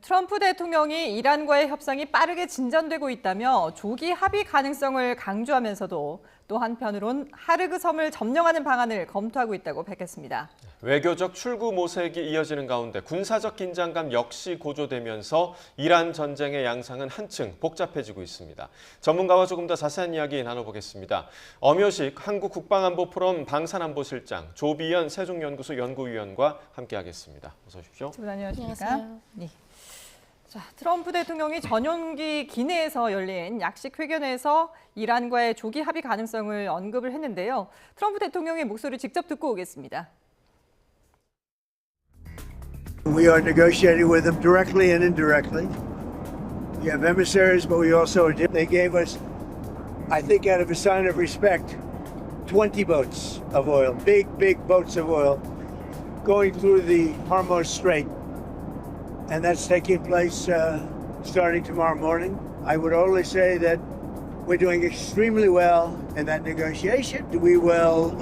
트럼프 대통령이 이란과의 협상이 빠르게 진전되고 있다며 조기 합의 가능성을 강조하면서도 또 한편으론 하르그 섬을 점령하는 방안을 검토하고 있다고 밝혔습니다. 외교적 출구 모색이 이어지는 가운데 군사적 긴장감 역시 고조되면서 이란 전쟁의 양상은 한층 복잡해지고 있습니다. 전문가와 조금 더 자세한 이야기 나눠보겠습니다. 엄효식 한국국방안보포럼 방산안보실장, 조비연 세종연구소 연구위원과 함께하겠습니다. 어서 오십시오. 두 분 안녕하십니까? 안녕하세요. 네. 자, 트럼프 대통령이 전용기 기내에서 열린 약식 회견에서 이란과의 조기 합의 가능성을 언급을 했는데요. 트럼프 대통령의 목소리를 직접 듣고 오겠습니다. We are negotiating with them directly and indirectly. We have emissaries, but we also they gave us, I think, out of a sign of respect, 20 boats of oil, big boats of oil, going through the Hormuz Strait, and that's taking place starting tomorrow morning. I would only say that we're doing extremely well in that negotiation. We will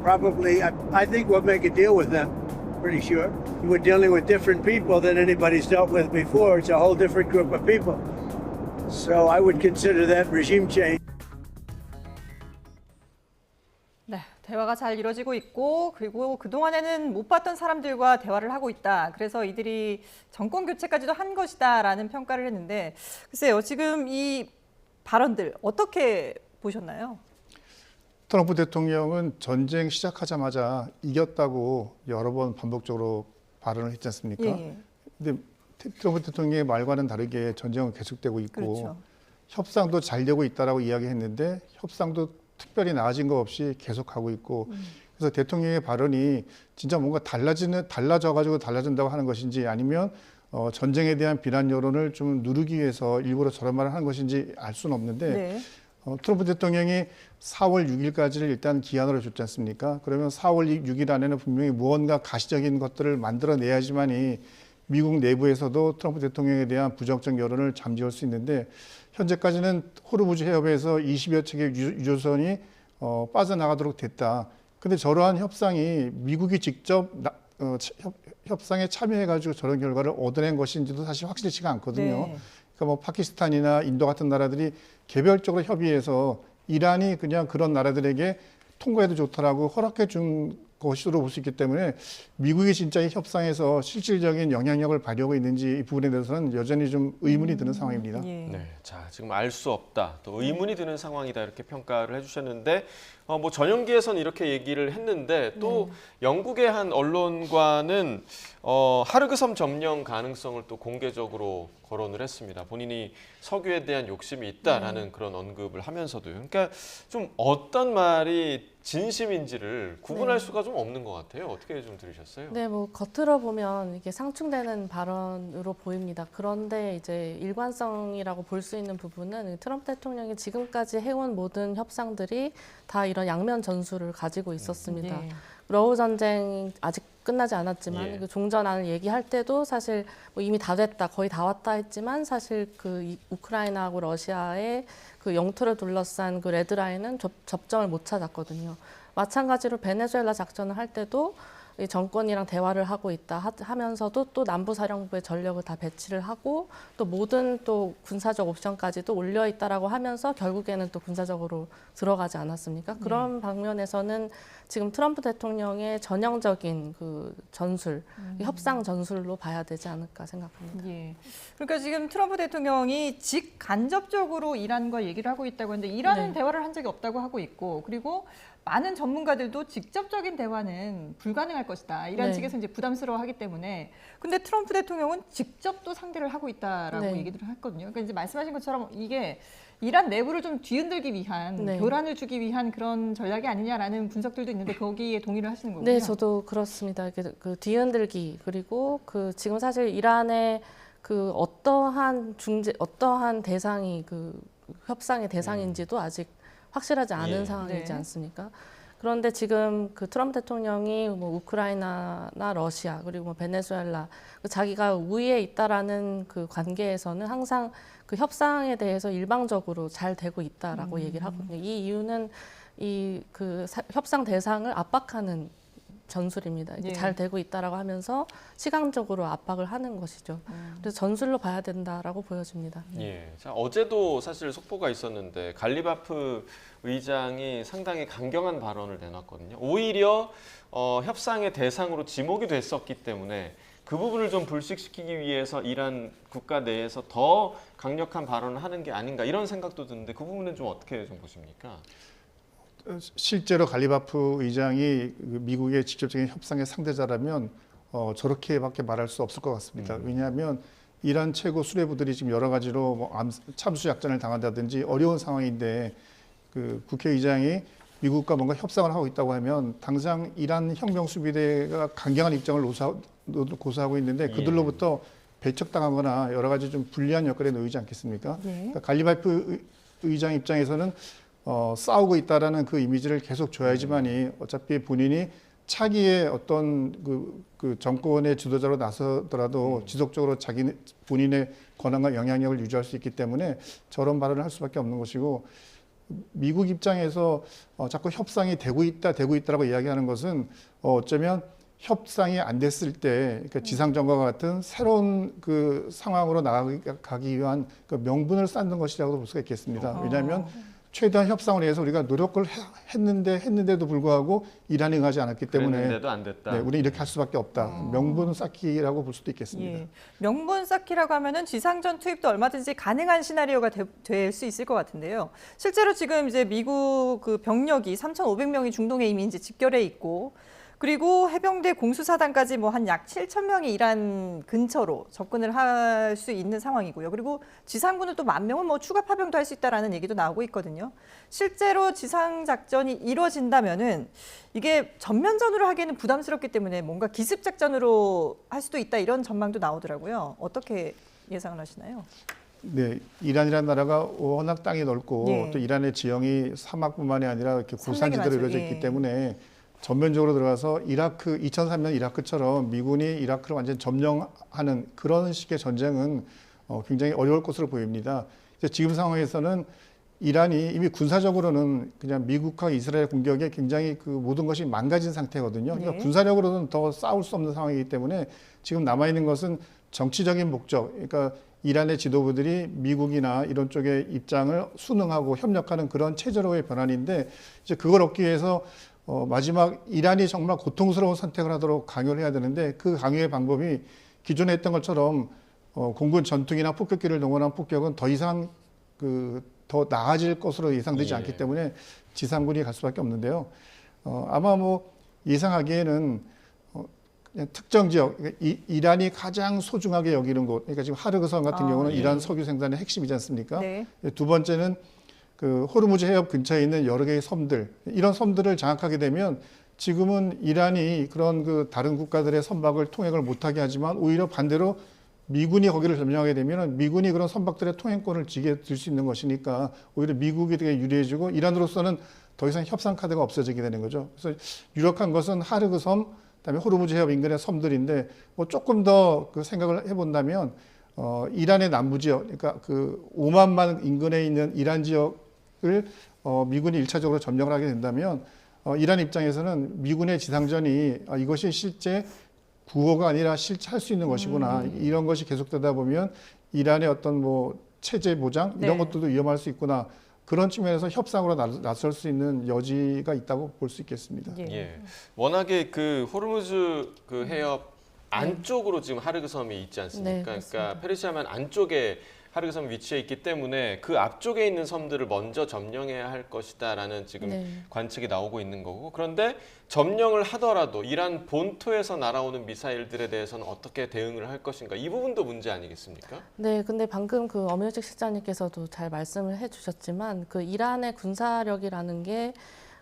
probably, I think we'll make a deal with them. Pretty sure. We're dealing with different people than anybody's dealt with before. It's a whole different group of people. So I would consider that regime change. 네, 대화가 잘 이루어지고 있고 그리고 그동안에는 못 봤던 사람들과 대화를 하고 있다. 그래서 이들이 정권 교체까지도 한 것이다라는 평가를 했는데 글쎄요. 지금 이 발언들 어떻게 보셨나요? 트럼프 대통령은 전쟁 시작하자마자 이겼다고 여러 번 반복적으로 발언을 했지 않습니까? 예. 근데 트럼프 대통령의 말과는 다르게 전쟁은 계속되고 있고 그렇죠. 협상도 잘 되고 있다라고 이야기했는데 협상도 특별히 나아진 거 없이 계속하고 있고 그래서 대통령의 발언이 진짜 뭔가 달라져가지고 달라진다고 하는 것인지 아니면 전쟁에 대한 비난 여론을 좀 누르기 위해서 일부러 저런 말을 하는 것인지 알 수는 없는데 네. 트럼프 대통령이 4월 6일까지를 일단 기한으로 줬지 않습니까? 그러면 4월 6일 안에는 분명히 무언가 가시적인 것들을 만들어내야지만이 미국 내부에서도 트럼프 대통령에 대한 부정적 여론을 잠재울 수 있는데 현재까지는 호르무즈 해협에서 20여 척의 유조선이 빠져나가도록 됐다. 근데 저러한 협상이 미국이 직접 협상에 참여해가지고 저런 결과를 얻어낸 것인지도 사실 확실치가 않거든요. 네. 그러니까 뭐 파키스탄이나 인도 같은 나라들이 개별적으로 협의해서 이란이 그냥 그런 나라들에게 통과해도 좋다라고 허락해 준 것으로 볼 수 있기 때문에 미국이 진짜 이 협상에서 실질적인 영향력을 발휘하고 있는지 이 부분에 대해서는 여전히 좀 의문이 드는 상황입니다. 예. 네, 자 지금 알 수 없다, 또 의문이 드는 상황이다 이렇게 평가를 해주셨는데 뭐 전용기에서는 이렇게 얘기를 했는데 또 영국의 한 언론과는 하르그 섬 점령 가능성을 또 공개적으로 거론을 했습니다. 본인이 석유에 대한 욕심이 있다라는 그런 언급을 하면서도요. 그러니까 좀 어떤 말이 진심인지를 구분할 수가 좀 없는 것 같아요. 어떻게 좀 들으셨어요? 네, 뭐 겉으로 보면 이게 상충되는 발언으로 보입니다. 그런데 이제 일관성이라고 볼 수 있는 부분은 트럼프 대통령이 지금까지 해온 모든 협상들이 다 이런 양면 전술을 가지고 있었습니다. 네. 러우 전쟁 아직 끝나지 않았지만 예. 그 종전안을 얘기할 때도 사실 뭐 이미 다 됐다, 거의 다 왔다 했지만 사실 그 우크라이나하고 러시아의 그 영토를 둘러싼 그 레드라인은 접점을 못 찾았거든요. 마찬가지로 베네수엘라 작전을 할 때도 이 정권이랑 대화를 하고 있다 하면서도 또 남부사령부의 전력을 다 배치를 하고 또 모든 또 군사적 옵션까지도 올려 있다라고 하면서 결국에는 또 군사적으로 들어가지 않았습니까? 그런 방면에서는 지금 트럼프 대통령의 전형적인 그 전술, 협상 전술로 봐야 되지 않을까 생각합니다. 예. 그러니까 지금 트럼프 대통령이 직간접적으로 이란과 얘기를 하고 있다고 하는데 이란은 네. 대화를 한 적이 없다고 하고 있고 그리고 많은 전문가들도 직접적인 대화는 불가능할 것이다. 이란 네. 측에서 이제 부담스러워하기 때문에. 근데 트럼프 대통령은 직접 또 상대를 하고 있다라고 네. 얘기를 했거든요. 그러니까 이제 말씀하신 것처럼 이게 이란 내부를 좀 뒤흔들기 위한 네. 교란을 주기 위한 그런 전략이 아니냐라는 분석들도 있는데 거기에 동의를 하시는 거군요. 네, 저도 그렇습니다. 그 뒤흔들기 그리고 그 지금 사실 이란의 그 어떠한 대상이 그 협상의 대상인지도 아직 확실하지 않은 예. 상황이지 네. 않습니까? 그런데 지금 그 트럼프 대통령이 뭐 우크라이나나 러시아 그리고 뭐 베네수엘라 자기가 우위에 있다라는 그 관계에서는 항상 그 협상에 대해서 일방적으로 잘 되고 있다라고 얘기를 하거든요. 이 이유는 이 그 협상 대상을 압박하는 전술입니다. 이게 예. 잘 되고 있다라고 하면서 시간적으로 압박을 하는 것이죠. 그래서 전술로 봐야 된다라고 보여집니다. 예. 자, 어제도 사실 속보가 있었는데 갈리바프 의장이 상당히 강경한 발언을 내놨거든요. 오히려 협상의 대상으로 지목이 됐었기 때문에 그 부분을 좀 불식시키기 위해서 이란 국가 내에서 더 강력한 발언을 하는 게 아닌가 이런 생각도 드는데 그 부분은 좀 어떻게 좀 보십니까? 실제로 갈리바프 의장이 그 미국의 직접적인 협상의 상대자라면 저렇게밖에 말할 수 없을 것 같습니다. 왜냐하면 이란 최고 수뇌부들이 지금 여러 가지로 뭐 참수 약전을 당한다든지 어려운 상황인데 그 국회의장이 미국과 뭔가 협상을 하고 있다고 하면 당장 이란 혁명 수비대가 강경한 입장을 고수하고 있는데 그들로부터 배척당하거나 여러 가지 좀 불리한 역할에 놓이지 않겠습니까? 그러니까 갈리바프 의장 입장에서는 싸우고 있다라는 그 이미지를 계속 줘야지만이 어차피 본인이 차기의 어떤 그 정권의 지도자로 나서더라도 지속적으로 본인의 권한과 영향력을 유지할 수 있기 때문에 저런 발언을 할 수밖에 없는 것이고 미국 입장에서 자꾸 협상이 되고 있다라고 이야기하는 것은 어쩌면 협상이 안 됐을 때 그러니까 지상전과 같은 새로운 그 상황으로 나가기 위한 그 명분을 쌓는 것이라고 볼 수가 있겠습니다. 왜냐하면 최대한 협상을 위해서 우리가 노력을 했는데도 불구하고 이란이 응하지 않았기 때문에 그랬는데도 안 됐다. 네, 우리는 이렇게 할 수밖에 없다. 명분 쌓기라고 볼 수도 있겠습니다. 예. 명분 쌓기라고 하면은 지상전 투입도 얼마든지 가능한 시나리오가 될 수 있을 것 같은데요. 실제로 지금 이제 미국 그 병력이 3,500명이 중동에 이미 이제 집결해 있고 그리고 해병대 공수사단까지 뭐 한 약 7,000명이 이란 근처로 접근을 할 수 있는 상황이고요. 그리고 지상군은 또 10,000명은 뭐 추가 파병도 할 수 있다라는 얘기도 나오고 있거든요. 실제로 지상 작전이 이루어진다면은 이게 전면전으로 하기에는 부담스럽기 때문에 뭔가 기습 작전으로 할 수도 있다 이런 전망도 나오더라고요. 어떻게 예상을 하시나요? 네, 이란이라는 나라가 워낙 땅이 넓고 예. 또 이란의 지형이 사막뿐만이 아니라 이렇게 고산지대로 많죠. 이루어져 예. 있기 때문에 전면적으로 들어가서 2003년 이라크처럼 미군이 이라크를 완전 점령하는 그런 식의 전쟁은 굉장히 어려울 것으로 보입니다. 지금 상황에서는 이란이 이미 군사적으로는 그냥 미국과 이스라엘 공격에 굉장히 그 모든 것이 망가진 상태거든요. 그러니까 네. 군사력으로는 더 싸울 수 없는 상황이기 때문에 지금 남아있는 것은 정치적인 목적, 그러니까 이란의 지도부들이 미국이나 이런 쪽의 입장을 순응하고 협력하는 그런 체제로의 변환인데 이제 그걸 얻기 위해서 마지막 이란이 정말 고통스러운 선택을 하도록 강요를 해야 되는데 그 강요의 방법이 기존에 했던 것처럼 공군 전투기나 폭격기를 동원한 폭격은 더 이상 더 나아질 것으로 예상되지 예. 않기 때문에 지상군이 갈 수밖에 없는데요. 아마 뭐 예상하기에는 그냥 특정 지역, 그러니까 이란이 가장 소중하게 여기는 곳, 그러니까 지금 하르그선 같은 경우는 예. 이란 석유 생산의 핵심이지 않습니까? 네. 두 번째는 그 호르무즈 해협 근처에 있는 여러 개의 섬들, 이런 섬들을 장악하게 되면 지금은 이란이 그런 그 다른 국가들의 선박을 통행을 못하게 하지만 오히려 반대로 미군이 거기를 점령하게 되면 미군이 그런 선박들의 통행권을 쥐게 될 수 있는 것이니까 오히려 미국이 되게 유리해지고 이란으로서는 더 이상 협상 카드가 없어지게 되는 거죠. 그래서 유력한 것은 하르그 섬, 그다음에 호르무즈 해협 인근의 섬들인데 뭐 조금 더 그 생각을 해본다면 이란의 남부 지역, 그러니까 그 오만만 인근에 있는 이란 지역을 미군이 1차적으로 점령을 하게 된다면 이란 입장에서는 미군의 지상전이 이것이 실제 구호가 아니라 실제 할 수 있는 것이구나. 이런 것이 계속되다 보면 이란의 어떤 뭐 체제 보장 이런 네. 것들도 위험할 수 있구나. 그런 측면에서 협상으로 나설 수 있는 여지가 있다고 볼 수 있겠습니다. 예. 예. 워낙에 그 호르무즈 그 해협 안쪽으로 지금 하르그 섬이 있지 않습니까? 네, 그러니까 맞습니다. 페르시아만 안쪽에 하르그 섬이 위치해 있기 때문에 그 앞쪽에 있는 섬들을 먼저 점령해야 할 것이다라는 지금 네. 관측이 나오고 있는 거고 그런데 점령을 하더라도 이란 본토에서 날아오는 미사일들에 대해서는 어떻게 대응을 할 것인가 이 부분도 문제 아니겠습니까? 네, 근데 방금 그 엄효직 실장님께서도 잘 말씀을 해주셨지만 그 이란의 군사력이라는 게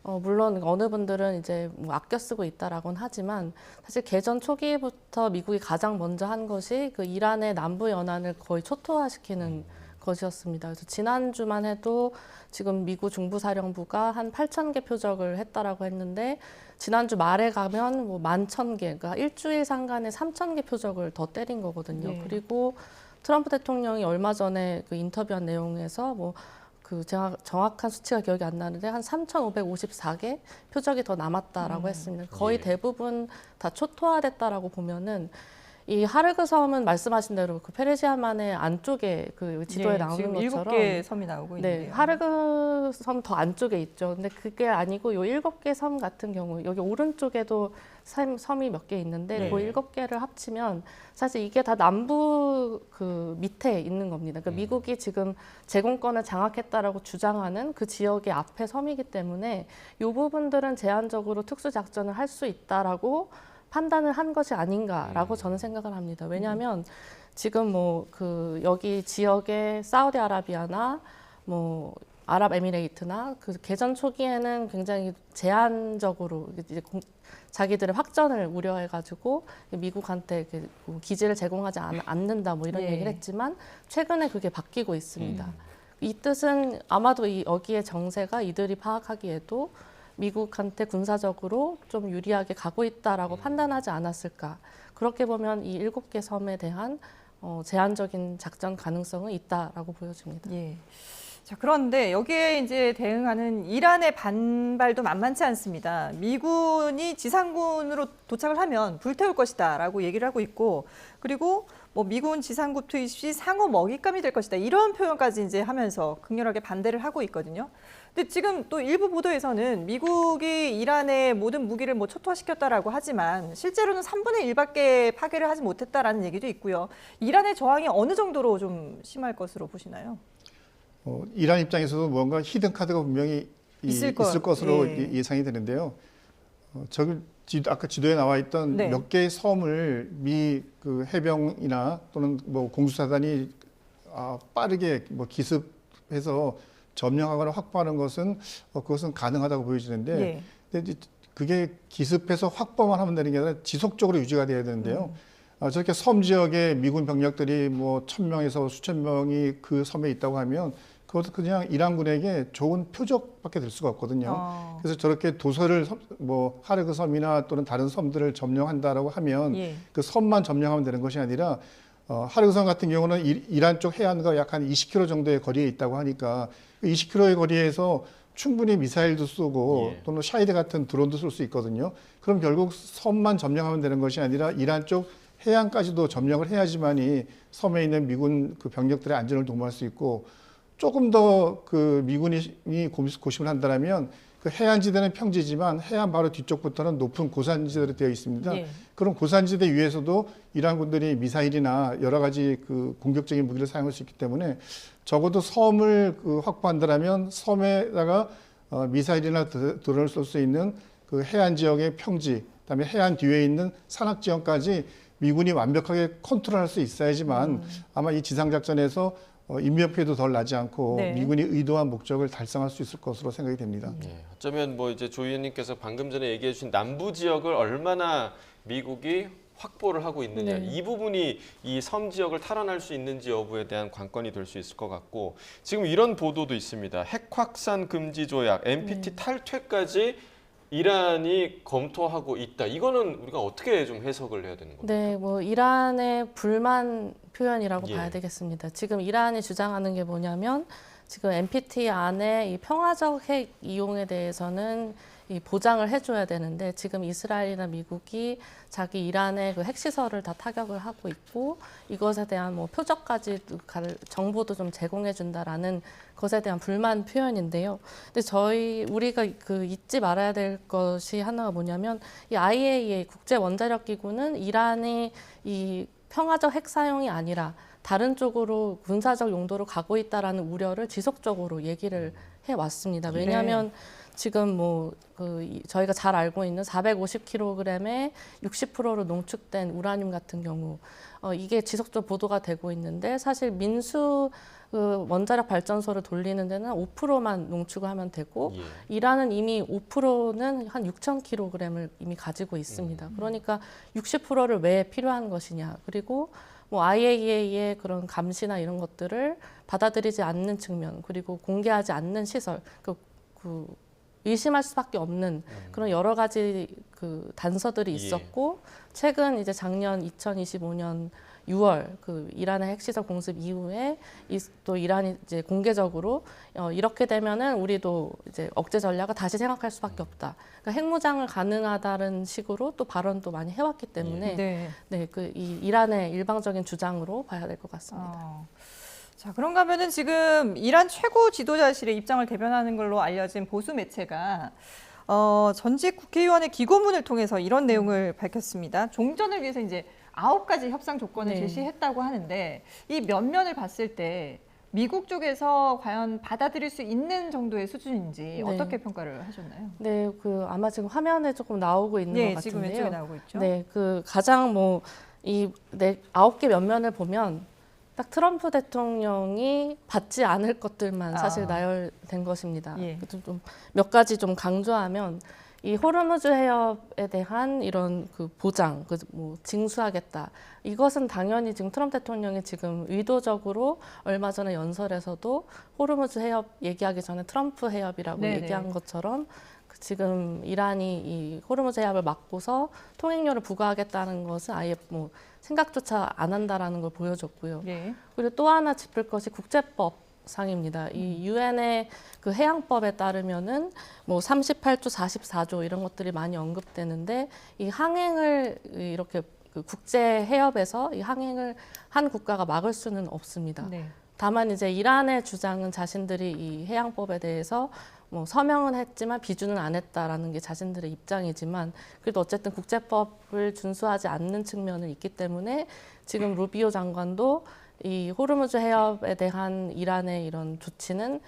물론 어느 분들은 이제 뭐 아껴 쓰고 있다라고는 하지만 사실 개전 초기부터 미국이 가장 먼저 한 것이 그 이란의 남부 연안을 거의 초토화시키는 것이었습니다. 그래서 지난주만 해도 지금 미국 중부사령부가 한 8,000개 표적을 했다라고 했는데 지난주 말에 가면 뭐 11,000개, 그러니까 일주일 상간에 3,000개 표적을 더 때린 거거든요. 네. 그리고 트럼프 대통령이 얼마 전에 그 인터뷰한 내용에서 뭐 그 제가 정확한 수치가 기억이 안 나는데 한 3,554개 표적이 더 남았다라고 했습니다. 거의 예. 대부분 다 초토화됐다라고 보면은 이 하르그 섬은 말씀하신 대로 그 페르시아만의 안쪽에 그 지도에 예, 나오는 지금 것처럼 7개 섬이 나오고 네, 있는데요. 하르그 섬 더 안쪽에 있죠. 근데 그게 아니고 요 7개 섬 같은 경우 여기 오른쪽에도 섬이 몇 개 있는데 네. 그 7개를 합치면 사실 이게 다 남부 그 밑에 있는 겁니다. 그러니까 미국이 지금 제공권을 장악했다라고 주장하는 그 지역의 앞에 섬이기 때문에 이 부분들은 제한적으로 특수 작전을 할 수 있다라고 판단을 한 것이 아닌가라고 저는 생각을 합니다. 왜냐하면 지금 뭐 그 여기 지역의 사우디아라비아나 뭐 아랍에미레이트나 그 개전 초기에는 굉장히 제한적으로 이제 자기들의 확전을 우려해가지고 미국한테 기지를 제공하지 않는다 뭐 이런 예. 얘기를 했지만 최근에 그게 바뀌고 있습니다. 이 뜻은 아마도 여기에 정세가 이들이 파악하기에도 미국한테 군사적으로 좀 유리하게 가고 있다라고 판단하지 않았을까. 그렇게 보면 이 7개 섬에 대한 제한적인 작전 가능성은 있다라고 보여집니다. 예. 자, 그런데 여기에 이제 대응하는 이란의 반발도 만만치 않습니다. 미군이 지상군으로 도착을 하면 불태울 것이다라고 얘기를 하고 있고, 그리고 뭐 미군 지상군 투입 시 상호 먹잇감이 될 것이다 이런 표현까지 이제 하면서 극렬하게 반대를 하고 있거든요. 근데 지금 또 일부 보도에서는 미국이 이란의 모든 무기를 뭐 초토화시켰다라고 하지만 실제로는 3분의 1밖에 파괴를 하지 못했다라는 얘기도 있고요. 이란의 저항이 어느 정도로 좀 심할 것으로 보시나요? 이란 입장에서도 뭔가 히든 카드가 분명히 있을 것으로 예. 예상이 되는데요. 아까 지도에 나와 있던 네. 몇 개의 섬을 미 그 해병이나 또는 뭐 공수사단이 빠르게 뭐 기습해서 점령하거나 확보하는 것은 그것은 가능하다고 보여지는데, 예. 근데 이제 그게 기습해서 확보만 하면 되는 게 아니라 지속적으로 유지가 돼야 되는데요. 저렇게 섬 지역에 미군 병력들이 뭐 1,000명에서 수천 명이 그 섬에 있다고 하면 그것도 그냥 이란군에게 좋은 표적밖에 될 수가 없거든요. 그래서 저렇게 도서를 뭐 하르그 섬이나 또는 다른 섬들을 점령한다라고 하면 예. 그 섬만 점령하면 되는 것이 아니라 하르그 섬 같은 경우는 이란 쪽 해안과 약 한 20km 정도의 거리에 있다고 하니까 20km의 거리에서 충분히 미사일도 쏘고 예. 또는 샤이드 같은 드론도 쏠 수 있거든요. 그럼 결국 섬만 점령하면 되는 것이 아니라 이란 쪽 해안까지도 점령을 해야지만이 섬에 있는 미군 그 병력들의 안전을 도모할 수 있고, 조금 더 그 미군이 고심을 한다면 그 해안지대는 평지지만 해안 바로 뒤쪽부터는 높은 고산지대로 되어 있습니다. 예. 그런 고산지대 위에서도 이란군들이 미사일이나 여러 가지 그 공격적인 무기를 사용할 수 있기 때문에 적어도 섬을 확보한다면 섬에다가 미사일이나 드론을 쏠 수 있는 그 해안 지역의 평지, 그다음에 해안 뒤에 있는 산악 지역까지 미군이 완벽하게 컨트롤할 수 있어야지만 아마 이 지상작전에서 인명 피해도 덜 나지 않고 네. 미군이 의도한 목적을 달성할 수 있을 것으로 생각이 됩니다. 예, 어쩌면 뭐 이제 조 의원님께서 방금 전에 얘기해 주신 남부 지역을 얼마나 미국이 확보를 하고 있느냐, 네. 이 부분이 이 섬 지역을 탈환할 수 있는지 여부에 대한 관건이 될 수 있을 것 같고, 지금 이런 보도도 있습니다. 핵 확산 금지 조약 NPT 탈퇴까지 이란이 검토하고 있다. 이거는 우리가 어떻게 좀 해석을 해야 되는 겁니까? 네, 뭐 이란의 불만 표현이라고 예. 봐야 되겠습니다. 지금 이란이 주장하는 게 뭐냐면 지금 NPT 안에 이 평화적 핵 이용에 대해서는 이 보장을 해줘야 되는데 지금 이스라엘이나 미국이 자기 이란의 그 핵시설을 다 타격을 하고 있고 이것에 대한 뭐 표적까지 정보도 좀 제공해준다라는 것에 대한 불만 표현인데요. 근데 우리가 그 잊지 말아야 될 것이 하나가 뭐냐면 이 IAEA 국제 원자력 기구는 이란이 이 평화적 핵 사용이 아니라 다른 쪽으로 군사적 용도로 가고 있다라는 우려를 지속적으로 얘기를 해왔습니다. 왜냐하면 지금 뭐 저희가 잘 알고 있는 450kg의 60%로 농축된 우라늄 같은 경우 이게 지속적으로 보도가 되고 있는데 사실 민수 그 원자력 발전소를 돌리는 데는 5%만 농축을 하면 되고 예. 이란은 이미 5%는 한 6,000kg을 이미 가지고 있습니다. 그러니까 60%를 왜 필요한 것이냐. 그리고 뭐 IAEA의 그런 감시나 이런 것들을 받아들이지 않는 측면, 그리고 공개하지 않는 시설, 의심할 수밖에 없는 그런 여러 가지 그 단서들이 있었고 최근 이제 작년 2025년 6월 그 이란의 핵시설 공습 이후에 또 이란이 이제 공개적으로 이렇게 되면은 우리도 이제 억제 전략을 다시 생각할 수밖에 없다. 그러니까 핵무장을 가능하다는 식으로 또 발언도 많이 해왔기 때문에 네. 네, 그 이 이란의 일방적인 주장으로 봐야 될 것 같습니다. 자, 그런가 하면은 지금 이란 최고 지도자실의 입장을 대변하는 걸로 알려진 보수 매체가 전직 국회의원의 기고문을 통해서 이런 내용을 밝혔습니다. 종전을 위해서 이제 9가지 협상 조건을 네. 제시했다고 하는데 이 면면을 봤을 때 미국 쪽에서 과연 받아들일 수 있는 정도의 수준인지 네. 어떻게 평가를 하셨나요? 네, 그 아마 지금 화면에 조금 나오고 있는 네, 것 지금 같은데요. 왼쪽에 나오고 있죠. 네, 그 가장 뭐 이 9개 면면을 보면 딱 트럼프 대통령이 받지 않을 것들만 사실 나열된 것입니다. 예. 좀 몇 가지 좀 강조하면 이 호르무즈 해협에 대한 이런 그 보장, 그 뭐 징수하겠다. 이것은 당연히 지금 트럼프 대통령이 지금 의도적으로 얼마 전에 연설에서도 호르무즈 해협 얘기하기 전에 트럼프 해협이라고 네네. 얘기한 것처럼 지금 이란이 이 호르무즈 해협을 막고서 통행료를 부과하겠다는 것은 아예 뭐 생각조차 안 한다라는 걸 보여줬고요. 네. 그리고 또 하나 짚을 것이 국제법상입니다. 이 유엔의 그 해양법에 따르면은 뭐 38조, 44조 이런 것들이 많이 언급되는데 이 항행을 이렇게 그 국제 해협에서 이 항행을 한 국가가 막을 수는 없습니다. 네. 다만 이제 이란의 주장은 자신들이 이 해양법에 대해서 뭐 서명은 했지만 비준은 안 했다라는 게 자신들의 입장이지만 그래도 어쨌든 국제법을 준수하지 않는 측면은 있기 때문에 지금 루비오 장관도 이 호르무즈 해협에 대한 이란의 이런 조치는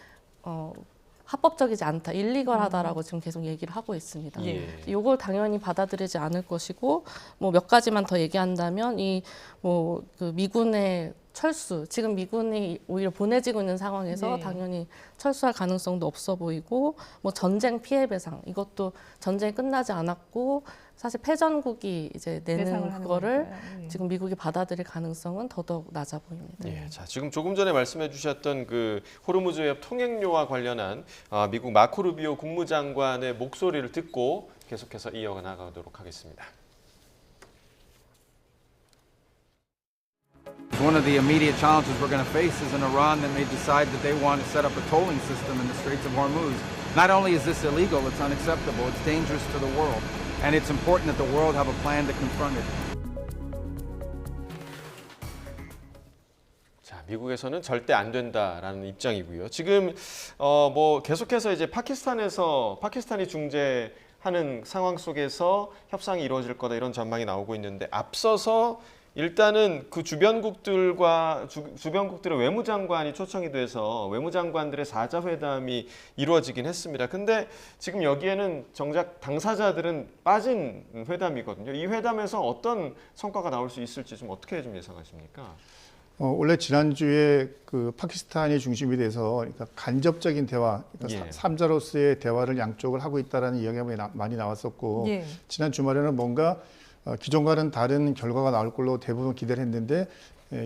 합법적이지 않다, 일리걸하다라고 지금 계속 얘기를 하고 있습니다. 예. 이걸 당연히 받아들이지 않을 것이고 뭐 몇 가지만 더 얘기한다면 이 뭐 그 미군의 철수, 지금 미군이 오히려 보내지고 있는 상황에서 네. 당연히 철수할 가능성도 없어 보이고 뭐 전쟁 피해 배상 이것도 전쟁이 끝나지 않았고 사실 패전국이 이제 배상을 내는 하는 그거를 거니까요. 예. 지금 미국이 받아들일 가능성은 더더욱 낮아 보입니다. 예, 자 지금 조금 전에 말씀해주셨던 그 호르무즈 해협 통행료와 관련한 미국 마코 루비오 국무장관의 목소리를 듣고 계속해서 이어나가도록 하겠습니다. One of the immediate challenges we're going to face is an Iran that may decide that they want to set up a tolling system in the Straits of Hormuz. Not only is this illegal, it's unacceptable, it's dangerous to the world, and it's important that the world have a plan to confront it. 자, 미국에서는 절대 안 된다라는 입장이고요. 지금 뭐 계속해서 이제 파키스탄이 중재하는 상황 속에서 협상이 이루어질 거다 이런 전망이 나오고 있는데 앞서서 일단은 그 주변국들의 외무장관이 초청이 돼서 외무장관들의 4자 회담이 이루어지긴 했습니다. 근데 지금 여기에는 정작 당사자들은 빠진 회담이거든요. 이 회담에서 어떤 성과가 나올 수 있을지 좀 어떻게 좀 예상하십니까? 원래 지난주에 그 파키스탄이 중심이 돼서 그러니까 간접적인 대화, 그러니까 예. 3자로서의 대화를 양쪽을 하고 있다라는 이야기가 많이 나왔었고 예. 지난 주말에는 뭔가 기존과는 다른 결과가 나올 걸로 대부분 기대를 했는데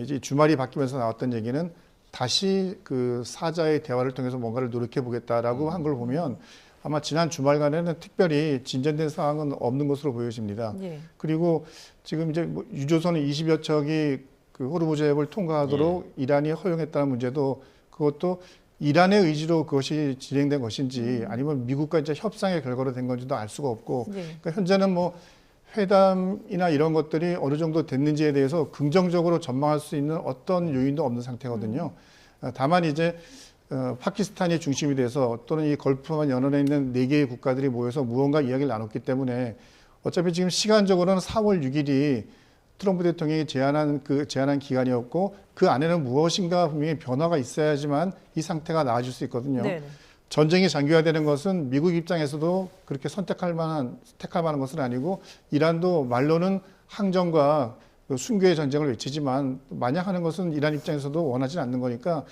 이제 주말이 바뀌면서 나왔던 얘기는 다시 그 사자의 대화를 통해서 뭔가를 노력해 보겠다라고 한 걸 보면 아마 지난 주말간에는 특별히 진전된 상황은 없는 것으로 보여집니다. 예. 그리고 지금 이제 뭐 유조선 20여 척이 그 호르무즈 해협을 통과하도록 이란이 허용했다는 문제도 그것도 이란의 의지로 그것이 진행된 것인지 아니면 미국과 이제 협상의 결과로 된 건지도 알 수가 없고 예. 그러니까 현재는 뭐 회담이나 이런 것들이 어느 정도 됐는지에 대해서 긍정적으로 전망할 수 있는 어떤 요인도 없는 상태거든요. 다만 이제 파키스탄이 중심이 돼서 또는 이 걸프만 연원해 있는 4개의 국가들이 모여서 무언가 이야기를 나눴기 때문에 어차피 지금 시간적으로는 4월 6일이 트럼프 대통령이 제안한 기간이었고 그 안에는 무엇인가 분명히 변화가 있어야지만 이 상태가 나아질 수 있거든요. 네네. 전쟁이 장기화되는 것은 미국 입장에서도 그렇게 택할 만한 것은 아니고 이란도 말로는 항전과 순교의 전쟁을 외치지만 만약 하는 것은 이란 입장에서도 원하지 않는 거니까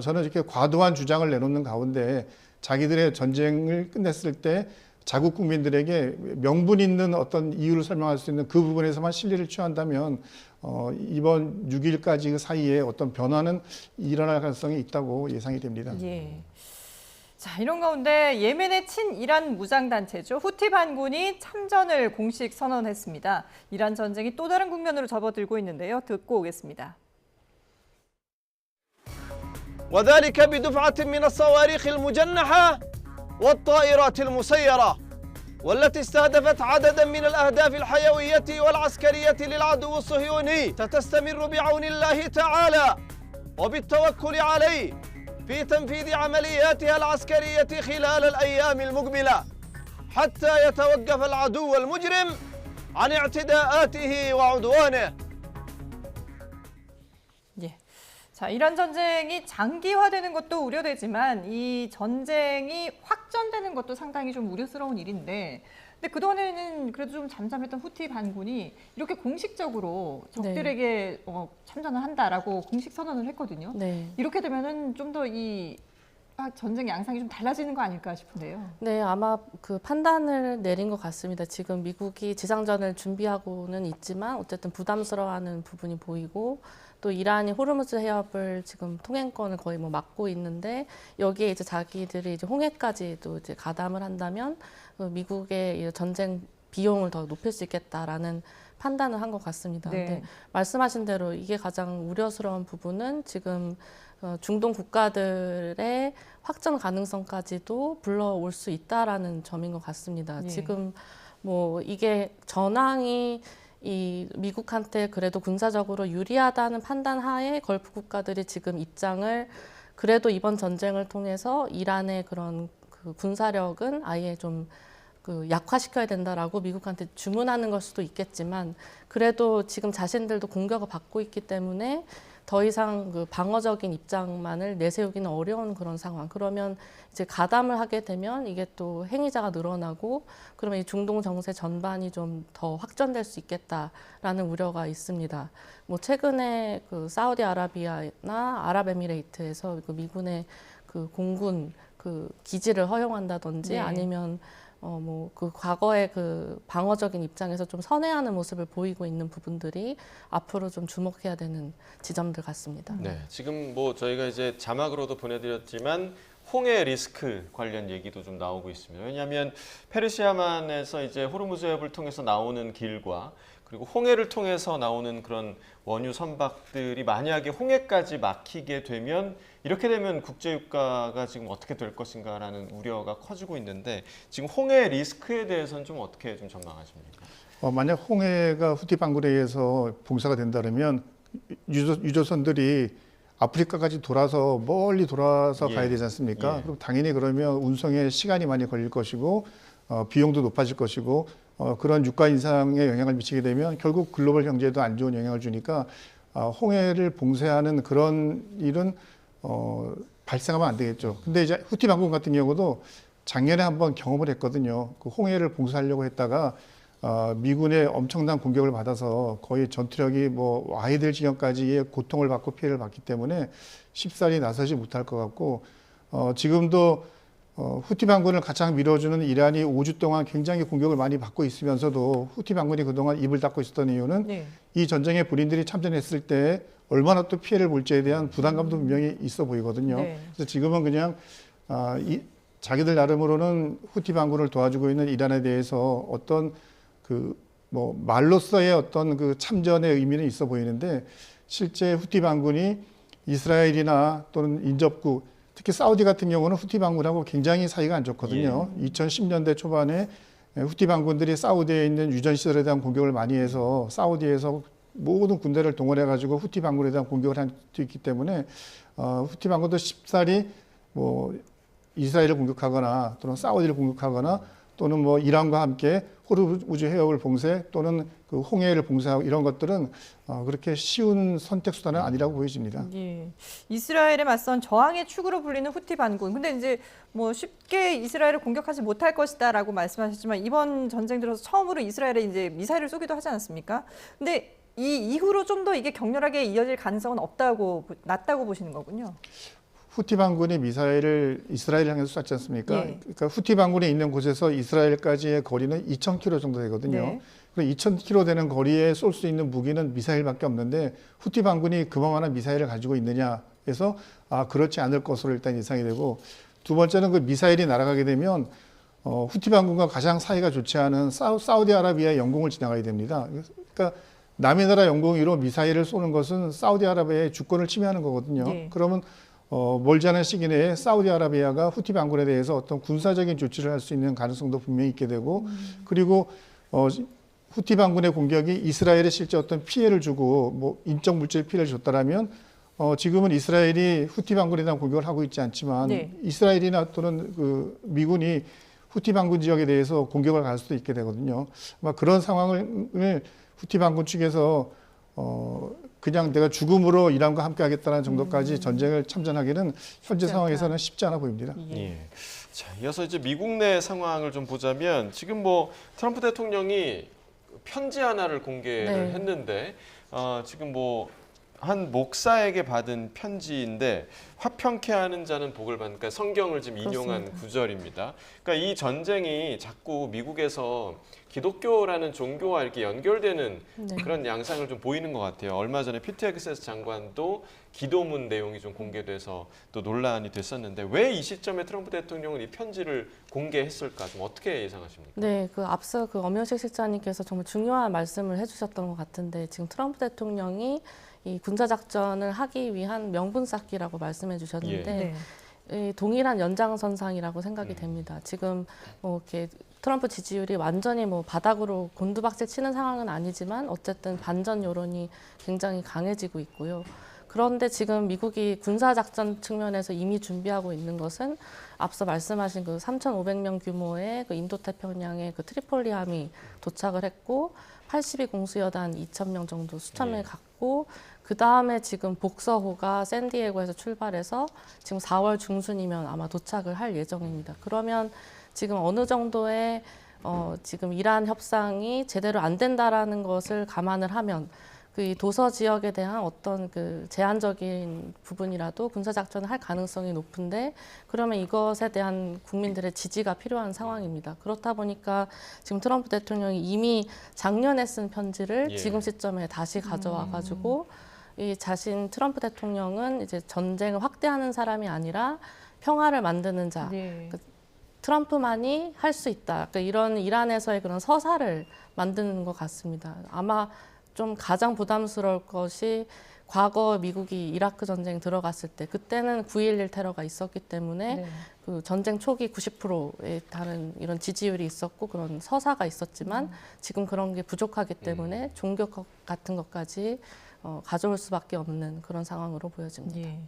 저는 이렇게 과도한 주장을 내놓는 가운데 자기들의 전쟁을 끝냈을 때 자국 국민들에게 명분 있는 어떤 이유를 설명할 수 있는 그 부분에서만 실리를 취한다면 이번 6일까지 그 사이에 어떤 변화는 일어날 가능성이 있다고 예상이 됩니다. 예. 자, 이런 가운데 예멘의 친이란 무장단체죠. 후티 반군이 참전을 공식 선언했습니다. 이란 전쟁이 또 다른 국면으로 접어들고 있는데요. 듣고 오겠습니다. وذلك بدفعة من الصواريخ المجنحة والطائرات المسيرة والتي استهدفت عددا من الأهداف الحيوية والعسكرية للعدو الصهيوني ستستمر بعون الله تعالى وبالتوكل عليه في تنفيذ عملياتها العسكرية خلال الأيام المقبلة حتى يتوقف العدو المجرم عن اعتداءاته وعدوانه. 예. 자, 이란 전쟁이 장기화되는 것도 우려되지만 이 전쟁이 확전되는 것도 상당히 좀 우려스러운 일인데, 근데 그동안에는 그래도 좀 잠잠했던 후티 반군이 이렇게 공식적으로 적들에게 참전을 한다라고 공식 선언을 했거든요. 네. 이렇게 되면은 좀 더 이 전쟁 양상이 좀 달라지는 거 아닐까 싶은데요. 네, 아마 그 판단을 내린 것 같습니다. 지금 미국이 지상전을 준비하고는 있지만 어쨌든 부담스러워하는 부분이 보이고 또 이란이 호르무즈 해협을 지금 통행권을 거의 뭐 막고 있는데 여기에 이제 자기들이 이제 홍해까지도 이제 가담을 한다면 미국의 전쟁 비용을 더 높일 수 있겠다라는 판단을 한 것 같습니다. 네. 근데 말씀하신 대로 이게 가장 우려스러운 부분은 지금 중동 국가들의 확전 가능성까지도 불러올 수 있다라는 점인 것 같습니다. 예. 지금 뭐 이게 전황이 이 미국한테 그래도 군사적으로 유리하다는 판단 하에 걸프 국가들이 지금 입장을 그래도 이번 전쟁을 통해서 이란의 그런 그 군사력은 아예 좀 그 약화시켜야 된다라고 미국한테 주문하는 걸 수도 있겠지만 그래도 지금 자신들도 공격을 받고 있기 때문에 더 이상 그 방어적인 입장만을 내세우기는 어려운 그런 상황. 그러면 이제 가담을 하게 되면 이게 또 행위자가 늘어나고 그러면 이 중동 정세 전반이 좀 더 확전될 수 있겠다라는 우려가 있습니다. 뭐 최근에 그 사우디아라비아나 아랍에미레이트에서 그 미군의 그 공군 그 기지를 허용한다든지 네. 아니면 뭐 그 과거의 그 방어적인 입장에서 좀 선회하는 모습을 보이고 있는 부분들이 앞으로 좀 주목해야 되는 지점들 같습니다. 네, 지금 뭐 저희가 이제 자막으로도 보내드렸지만 홍해 리스크 관련 얘기도 좀 나오고 있습니다. 왜냐하면 페르시아만에서 이제 호르무즈 해협을 통해서 나오는 길과 그리고 홍해를 통해서 나오는 그런 원유 선박들이 만약에 홍해까지 막히게 되면 이렇게 되면 국제유가가 지금 어떻게 될 것인가라는 우려가 커지고 있는데 지금 홍해 리스크에 대해서는 좀 어떻게 좀 전망하십니까? 만약 홍해가 후티 반군에 의해서 봉쇄가 된다면 유조선들이 아프리카까지 돌아서 멀리 돌아서 가야 되지 않습니까? 예. 그럼 당연히 그러면 운송에 시간이 많이 걸릴 것이고 비용도 높아질 것이고 그런 유가 인상에 영향을 미치게 되면 결국 글로벌 경제에도 안 좋은 영향을 주니까 홍해를 봉쇄하는 그런 일은 발생하면 안 되겠죠. 근데 이제 후티 반군 같은 경우도 작년에 한번 경험을 했거든요. 그 홍해를 봉쇄하려고 했다가 미군의 엄청난 공격을 받아서 거의 전투력이 뭐 와야 될 지경까지의 고통을 받고 피해를 받기 때문에 쉽사리 나서지 못할 것 같고 지금도 후티 반군을 가장 밀어주는 이란이 5주 동안 굉장히 공격을 많이 받고 있으면서도 후티 반군이 그동안 입을 닫고 있었던 이유는 네. 이 전쟁에 본인들이 참전했을 때 얼마나 또 피해를 볼지에 대한 부담감도 분명히 있어 보이거든요. 네. 그래서 지금은 그냥 자기들 나름으로는 후티 반군을 도와주고 있는 이란에 대해서 어떤 그 뭐 말로서의 어떤 그 참전의 의미는 있어 보이는데 실제 후티 반군이 이스라엘이나 또는 인접국 특히 사우디 같은 경우는 후티 반군하고 굉장히 사이가 안 좋거든요. 2010년대 초반에 후티 반군들이 사우디에 있는 유전 시설에 대한 공격을 많이 해서 사우디에서 모든 군대를 동원해 가지고 후티 반군에 대한 공격을 할 수 있기 때문에 후티 반군도 쉽사리 뭐 이스라엘을 공격하거나 또는 사우디를 공격하거나 또는 뭐 이란과 함께 호르무즈 해협을 봉쇄 또는 그 홍해를 봉쇄하고 이런 것들은 그렇게 쉬운 선택 수단은 아니라고 보여집니다. 예. 이스라엘에 맞선 저항의 축으로 불리는 후티 반군. 근데 이제 뭐 쉽게 이스라엘을 공격하지 못할 것이다라고 말씀하셨지만 이번 전쟁 들어서 처음으로 이스라엘에 이제 미사일을 쏘기도 하지 않았습니까? 근데 이 이후로 좀 더 이게 격렬하게 이어질 가능성은 낮다고 보시는 거군요. 후티 반군이 미사일을 이스라엘을 향해서 쐈지 않습니까? 예. 그러니까 후티 반군이 있는 곳에서 이스라엘까지의 거리는 2,000km 정도 되거든요. 네. 그럼 2,000km 되는 거리에 쏠 수 있는 무기는 미사일밖에 없는데 후티 반군이 그만한 미사일을 가지고 있느냐 해서 그렇지 않을 것으로 일단 예상이 되고 두 번째는 그 미사일이 날아가게 되면 후티 반군과 가장 사이가 좋지 않은 사우디아라비아의 영공을 지나가야 됩니다. 그러니까 남의 나라 영공으로 미사일을 쏘는 것은 사우디아라비아의 주권을 침해하는 거거든요. 네. 그러면 멀지 않은 시기 내에 사우디아라비아가 후티 반군에 대해서 어떤 군사적인 조치를 할 수 있는 가능성도 분명히 있게 되고 그리고 후티 반군의 공격이 이스라엘에 실제 어떤 피해를 주고 뭐 인적 물질 피해를 줬다라면 지금은 이스라엘이 후티 반군에 대한 공격을 하고 있지 않지만 네. 이스라엘이나 또는 그 미군이 후티 반군 지역에 대해서 공격을 갈 수도 있게 되거든요. 아마 그런 상황을 후티 반군 측에서 그냥 내가 죽음으로 이란과 함께 하겠다는 정도까지 전쟁을 참전하기는 현재 상황에서는 쉽지 않아 보입니다. 예. 자, 이어서 이제 미국 내 상황을 좀 보자면 지금 뭐 트럼프 대통령이 편지 하나를 공개를 네. 했는데 지금 뭐 한 목사에게 받은 편지인데 화평케 하는 자는 복을 받는, 그러니까 성경을 지금 인용한 그렇습니다. 구절입니다. 그러니까 이 전쟁이 자꾸 미국에서 기독교라는 종교와 이렇게 연결되는 네. 그런 양상을 좀 보이는 것 같아요. 얼마 전에 피트 헤그세스 장관도 기도문 내용이 좀 공개돼서 또 논란이 됐었는데 왜 이 시점에 트럼프 대통령은 이 편지를 공개했을까? 좀 어떻게 예상하십니까? 네, 그 앞서 그 엄영식 실장님께서 정말 중요한 말씀을 해주셨던 것 같은데 지금 트럼프 대통령이 이 군사작전을 하기 위한 명분 쌓기라고 말씀해 주셨는데 네. 이 동일한 연장선상이라고 생각이 됩니다. 지금 뭐 이렇게 트럼프 지지율이 완전히 뭐 바닥으로 곤두박질 치는 상황은 아니지만 어쨌든 반전 여론이 굉장히 강해지고 있고요. 그런데 지금 미국이 군사작전 측면에서 이미 준비하고 있는 것은 앞서 말씀하신 그 3,500명 규모의 그 인도태평양의 그 트리폴리함이 도착을 했고 82 공수여단 2,000명 정도 수천 명이 갔고 그 다음에 지금 복서호가 샌디에고에서 출발해서 지금 4월 중순이면 아마 도착을 할 예정입니다. 그러면 지금 어느 정도의 지금 이란 협상이 제대로 안 된다라는 것을 감안을 하면 그 도서 지역에 대한 어떤 그 제한적인 부분이라도 군사작전을 할 가능성이 높은데 그러면 이것에 대한 국민들의 지지가 필요한 상황입니다. 그렇다 보니까 지금 트럼프 대통령이 이미 작년에 쓴 편지를 지금 시점에 다시 가져와 가지고 이 자신 트럼프 대통령은 이제 전쟁을 확대하는 사람이 아니라 평화를 만드는 자. 네. 트럼프만이 할 수 있다. 그러니까 이런 이란에서의 그런 서사를 만드는 것 같습니다. 아마 좀 가장 부담스러울 것이 과거 미국이 이라크 전쟁 들어갔을 때 그때는 9.11 테러가 있었기 때문에 네. 그 전쟁 초기 90%에 달하는 이런 지지율이 있었고 그런 서사가 있었지만 지금 그런 게 부족하기 때문에 종교 같은 것까지 가져올 수밖에 없는 그런 상황으로 보여집니다. 예.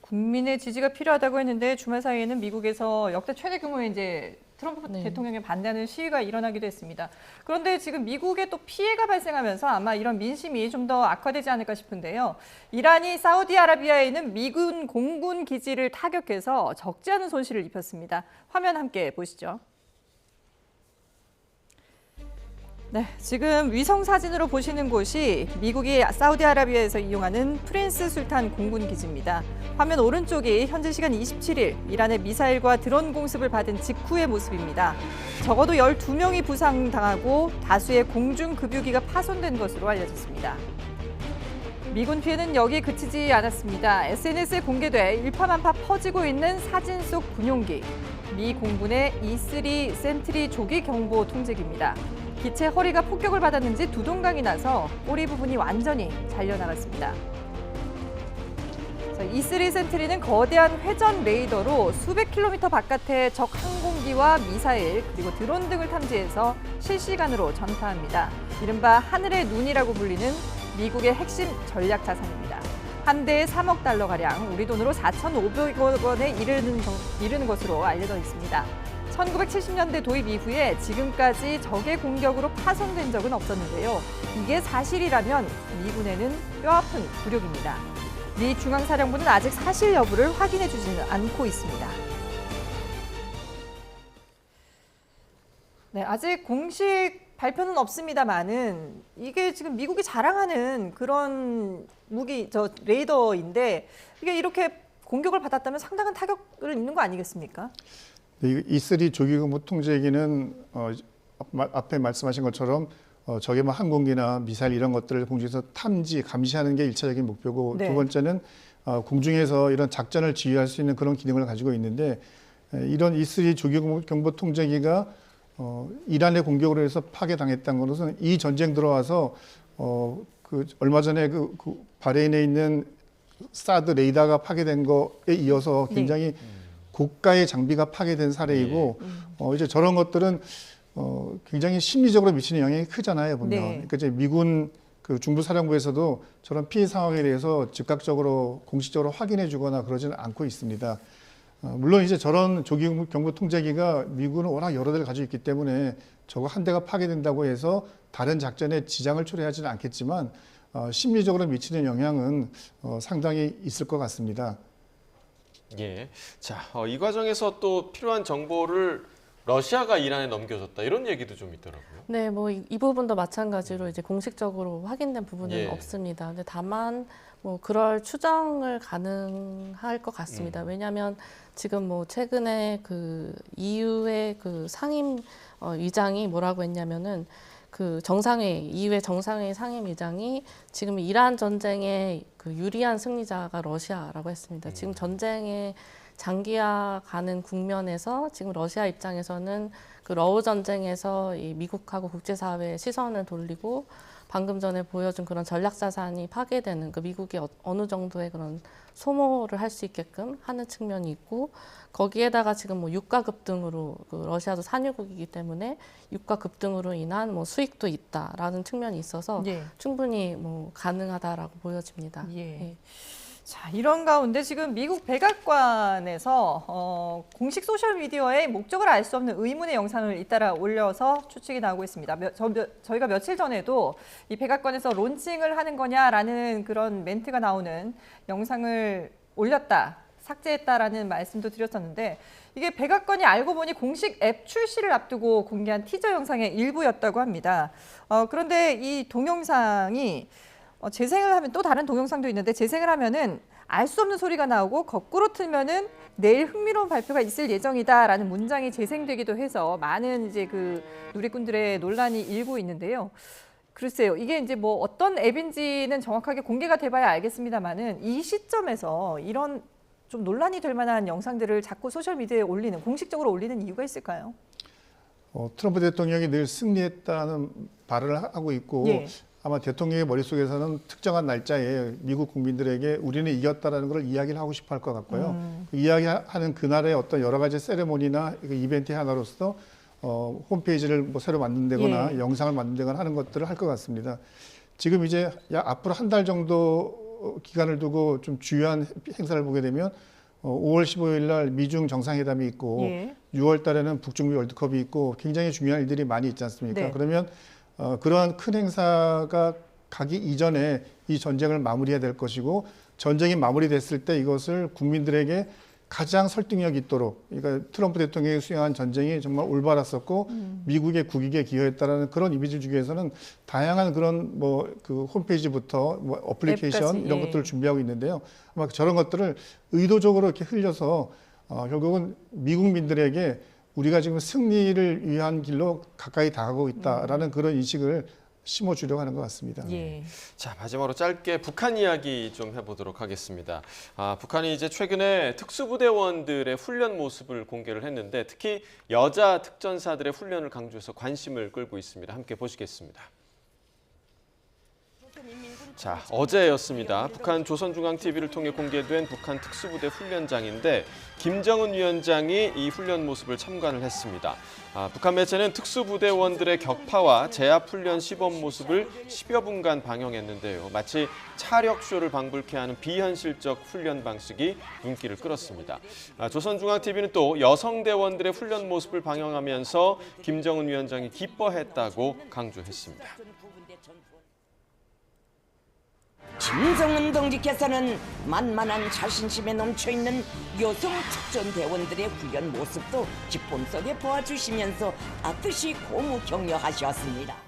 국민의 지지가 필요하다고 했는데 주말 사이에는 미국에서 역대 최대 규모의 이제 트럼프 네. 대통령에 반대하는 시위가 일어나기도 했습니다. 그런데 지금 미국에 또 피해가 발생하면서 아마 이런 민심이 좀 더 악화되지 않을까 싶은데요. 이란이 사우디아라비아에 있는 미군 공군 기지를 타격해서 적지 않은 손실을 입혔습니다. 화면 함께 보시죠. 네, 지금 위성 사진으로 보시는 곳이 미국이 사우디아라비아에서 이용하는 프린스 술탄 공군 기지입니다. 화면 오른쪽이 현지 시간 27일 이란의 미사일과 드론 공습을 받은 직후의 모습입니다. 적어도 12명이 부상당하고 다수의 공중급유기가 파손된 것으로 알려졌습니다. 미군 피해는 여기에 그치지 않았습니다. SNS에 공개돼 일파만파 퍼지고 있는 사진 속 군용기. 미 공군의 E3 센트리 조기 경보 통제기입니다. 기체 허리가 폭격을 받았는지 두동강이 나서 꼬리 부분이 완전히 잘려나갔습니다. E3 센트리는 거대한 회전 레이더로 수백 킬로미터 바깥의 적 항공기와 미사일 그리고 드론 등을 탐지해서 실시간으로 전파합니다. 이른바 하늘의 눈이라고 불리는 미국의 핵심 전략 자산입니다. 한 대에 3억 달러가량, 우리 돈으로 4,500억 원에 이르는 것으로 알려져 있습니다. 1970년대 도입 이후에 지금까지 적의 공격으로 파손된 적은 없었는데요. 이게 사실이라면 미군에는 뼈아픈 굴욕입니다. 미 중앙사령부는 아직 사실 여부를 확인해 주지는 않고 있습니다. 네, 아직 공식 발표는 없습니다만은 이게 지금 미국이 자랑하는 그런 무기, 레이더인데 이게 이렇게 공격을 받았다면 상당한 타격을 입는 거 아니겠습니까? 네, E3 조기근무 통제기는 앞에 말씀하신 것처럼 적의 뭐 항공기나 미사일 이런 것들을 공중에서 탐지, 감시하는 게 1차적인 목표고 네. 두 번째는 공중에서 이런 작전을 지휘할 수 있는 그런 기능을 가지고 있는데 이런 E3 조기경보 통제기가 이란의 공격으로 해서 파괴당했다는 것은 이 전쟁 들어와서 얼마 전에 그 바레인에 있는 사드 레이더가 파괴된 거에 이어서 굉장히 고가의 장비가 파괴된 사례이고 이제 저런 것들은 굉장히 심리적으로 미치는 영향이 크잖아요, 보면. 네. 그러니까 이제 미군 그 중부사령부에서도 저런 피해 상황에 대해서 즉각적으로 공식적으로 확인해 주거나 그러지는 않고 있습니다. 물론 이제 저런 조기경보 통제기가 미군은 워낙 여러 대를 가지고 있기 때문에 저거 한 대가 파괴된다고 해서 다른 작전에 지장을 초래하지는 않겠지만 심리적으로 미치는 영향은 상당히 있을 것 같습니다. 예. 자, 이 과정에서 또 필요한 정보를 러시아가 이란에 넘겨줬다 이런 얘기도 좀 있더라고요. 네, 뭐 이 부분도 마찬가지로 이제 공식적으로 확인된 부분은 예. 없습니다. 근데 다만 뭐 그럴 추정을 가능할 것 같습니다. 왜냐하면 지금 뭐 최근에 그 EU의 그 상임 의장이 뭐라고 했냐면은 그 정상회의, EU의 정상회의 상임 의장이 지금 이란 전쟁의 그 유리한 승리자가 러시아라고 했습니다. 지금 전쟁의 장기화가는 국면에서 지금 러시아 입장에서는 그 러우 전쟁에서 이 미국하고 국제사회의 시선을 돌리고 방금 전에 보여준 그런 전략자산이 파괴되는 그 미국이 어느 정도의 그런 소모를 할 수 있게끔 하는 측면이 있고 거기에다가 지금 뭐 유가 급등으로 그 러시아도 산유국이기 때문에 유가 급등으로 인한 뭐 수익도 있다라는 측면이 있어서 예. 충분히 뭐 가능하다라고 보여집니다. 예. 예. 자, 이런 가운데 지금 미국 백악관에서 공식 소셜미디어에 목적을 알 수 없는 의문의 영상을 잇따라 올려서 추측이 나오고 있습니다. 저희가 며칠 전에도 이 백악관에서 론칭을 하는 거냐라는 그런 멘트가 나오는 영상을 올렸다, 삭제했다라는 말씀도 드렸었는데 이게 백악관이 알고 보니 공식 앱 출시를 앞두고 공개한 티저 영상의 일부였다고 합니다. 그런데 이 동영상이 재생을 하면 또 다른 동영상도 있는데 재생을 하면은 알 수 없는 소리가 나오고 거꾸로 틀면은 내일 흥미로운 발표가 있을 예정이다라는 문장이 재생되기도 해서 많은 이제 그 누리꾼들의 논란이 일고 있는데요. 글쎄요, 이게 이제 뭐 어떤 앱인지는 정확하게 공개가 돼봐야 알겠습니다만은 이 시점에서 이런 좀 논란이 될 만한 영상들을 자꾸 소셜 미디어에 올리는 공식적으로 올리는 이유가 있을까요? 트럼프 대통령이 늘 승리했다는 발언을 하고 있고 예. 아마 대통령의 머릿속에서는 특정한 날짜에 미국 국민들에게 우리는 이겼다라는 걸 이야기를 하고 싶어 할 것 같고요. 그 이야기하는 그날의 어떤 여러 가지 세레모니나 이벤트의 하나로서 홈페이지를 뭐 새로 만든다거나 예. 영상을 만든다거나 하는 것들을 할 것 같습니다. 지금 이제 앞으로 한 달 정도 기간을 두고 좀 주요한 행사를 보게 되면 5월 15일 날 미중 정상회담이 있고 예. 6월 달에는 북중미 월드컵이 있고 굉장히 중요한 일들이 많이 있지 않습니까? 네. 그러면 그러한 큰 행사가 가기 이전에 이 전쟁을 마무리해야 될 것이고 전쟁이 마무리됐을 때 이것을 국민들에게 가장 설득력 있도록 그러니까 트럼프 대통령이 수행한 전쟁이 정말 올바랐었고 미국의 국익에 기여했다라는 그런 이미지를 주기 위해서는 다양한 그런 뭐 그 홈페이지부터 뭐 어플리케이션 앱까지, 이런 예. 것들을 준비하고 있는데요. 아마 저런 것들을 의도적으로 이렇게 흘려서 결국은 미국민들에게 우리가 지금 승리를 위한 길로 가까이 다가가고 있다라는 그런 인식을 심어주려고 하는 것 같습니다. 예. 자, 마지막으로 짧게 북한 이야기 좀 해보도록 하겠습니다. 북한이 이제 최근에 특수부대원들의 훈련 모습을 공개를 했는데 특히 여자 특전사들의 훈련을 강조해서 관심을 끌고 있습니다. 함께 보시겠습니다. 자, 어제였습니다. 북한 조선중앙TV를 통해 공개된 북한 특수부대 훈련장인데 김정은 위원장이 이 훈련 모습을 참관을 했습니다. 북한 매체는 특수부대원들의 격파와 제압훈련 시범 모습을 10여 분간 방영했는데요. 마치 차력쇼를 방불케 하는 비현실적 훈련 방식이 눈길을 끌었습니다. 조선중앙TV는 또 여성대원들의 훈련 모습을 방영하면서 김정은 위원장이 기뻐했다고 강조했습니다. 김정은 동지께서는 만만한 자신심에 넘쳐있는 여성 특전대원들의 훈련 모습도 기쁨 속에 보아주시면서 뜻이 고무 격려하셨습니다.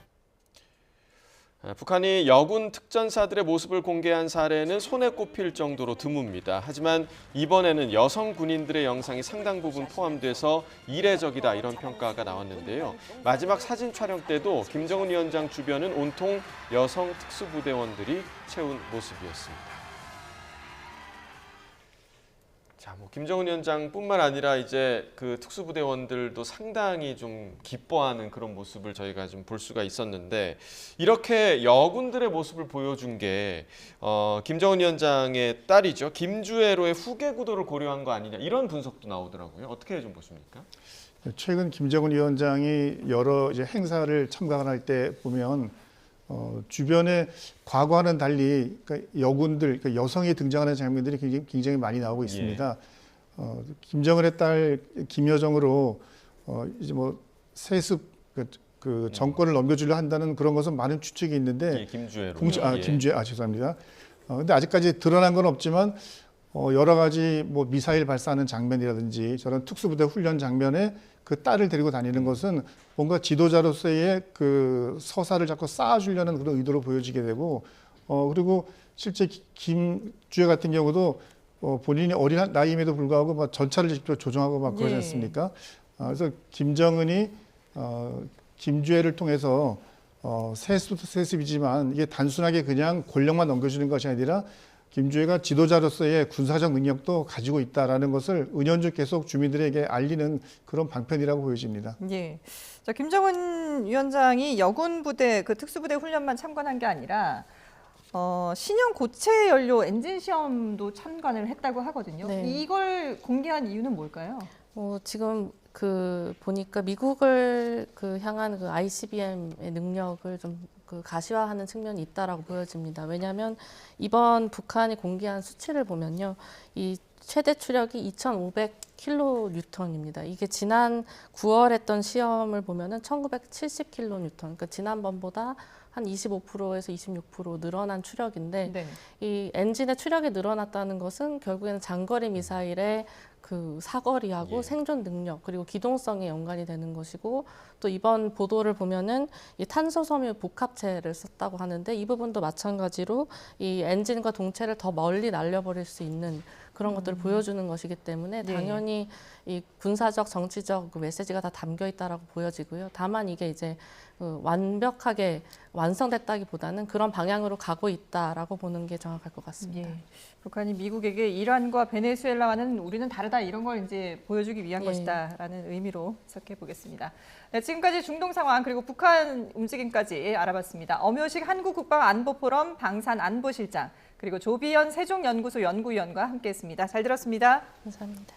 북한이 여군 특전사들의 모습을 공개한 사례는 손에 꼽힐 정도로 드뭅니다. 하지만 이번에는 여성 군인들의 영상이 상당 부분 포함돼서 이례적이다 이런 평가가 나왔는데요. 마지막 사진 촬영 때도 김정은 위원장 주변은 온통 여성 특수부대원들이 채운 모습이었습니다. 자, 뭐 김정은 위원장뿐만 아니라 이제 그 특수부대원들도 상당히 좀 기뻐하는 그런 모습을 저희가 좀 볼 수가 있었는데 이렇게 여군들의 모습을 보여준 게 김정은 위원장의 딸이죠. 김주애로의 후계 구도를 고려한 거 아니냐 이런 분석도 나오더라고요. 어떻게 좀 보십니까? 최근 김정은 위원장이 여러 이제 행사를 참가할 때 보면 주변에 과거와는 달리 그러니까 여군들, 그러니까 여성이 등장하는 장면들이 굉장히 많이 나오고 있습니다. 김정은의 딸 김여정으로 이제 뭐 세습 그 정권을 넘겨주려 한다는 그런 것은 많은 추측이 있는데 김주애로. 김주애 죄송합니다. 근데 아직까지 드러난 건 없지만 여러 가지 뭐 미사일 발사하는 장면이라든지 저런 특수부대 훈련 장면에 그 딸을 데리고 다니는 것은 뭔가 지도자로서의 그 서사를 자꾸 쌓아주려는 그런 의도로 보여지게 되고 그리고 실제 김주애 같은 경우도 본인이 어린 나이임에도 불구하고 막 전차를 직접 조종하고 막 그러지 않습니까? 그래서 김정은이 김주애를 통해서 세습도 세습이지만 이게 단순하게 그냥 권력만 넘겨주는 것이 아니라 김주애가 지도자로서의 군사적 능력도 가지고 있다라는 것을 은연중 계속 주민들에게 알리는 그런 방편이라고 보여집니다. 예. 자, 김정은 위원장이 여군 부대 그 특수부대 훈련만 참관한 게 아니라 신형 고체 연료 엔진 시험도 참관을 했다고 하거든요. 네. 이걸 공개한 이유는 뭘까요? 지금 그 보니까 미국을 그 향한 그 ICBM의 능력을 좀 그 가시화하는 측면이 있다라고 보여집니다. 왜냐하면 이번 북한이 공개한 수치를 보면요, 이 최대 추력이 2,500kN입니다. 이게 지난 9월 했던 시험을 보면은 1,970kN. 그러니까 지난번보다 한 25%에서 26% 늘어난 추력인데 네. 이 엔진의 추력이 늘어났다는 것은 결국에는 장거리 미사일의 그 사거리하고 생존 능력 그리고 기동성에 연관이 되는 것이고 또 이번 보도를 보면은 이 탄소 섬유 복합체를 썼다고 하는데 이 부분도 마찬가지로 이 엔진과 동체를 더 멀리 날려버릴 수 있는 그런 것들을 보여주는 것이기 때문에 당연히 이 군사적 정치적 그 메시지가 다 담겨 있다라고 보여지고요. 다만 이게 이제 완벽하게 완성됐다기보다는 그런 방향으로 가고 있다라고 보는 게 정확할 것 같습니다. 북한이 미국에게 이란과 베네수엘라와는 우리는 다르다 이런 걸 이제 보여주기 위한 것이다라는 의미로 해석해 보겠습니다. 네, 지금까지 중동 상황 그리고 북한 움직임까지 알아봤습니다. 엄효식 한국국방안보포럼 방산안보실장 그리고 조비연 세종연구소 연구위원과 함께했습니다. 잘 들었습니다. 감사합니다.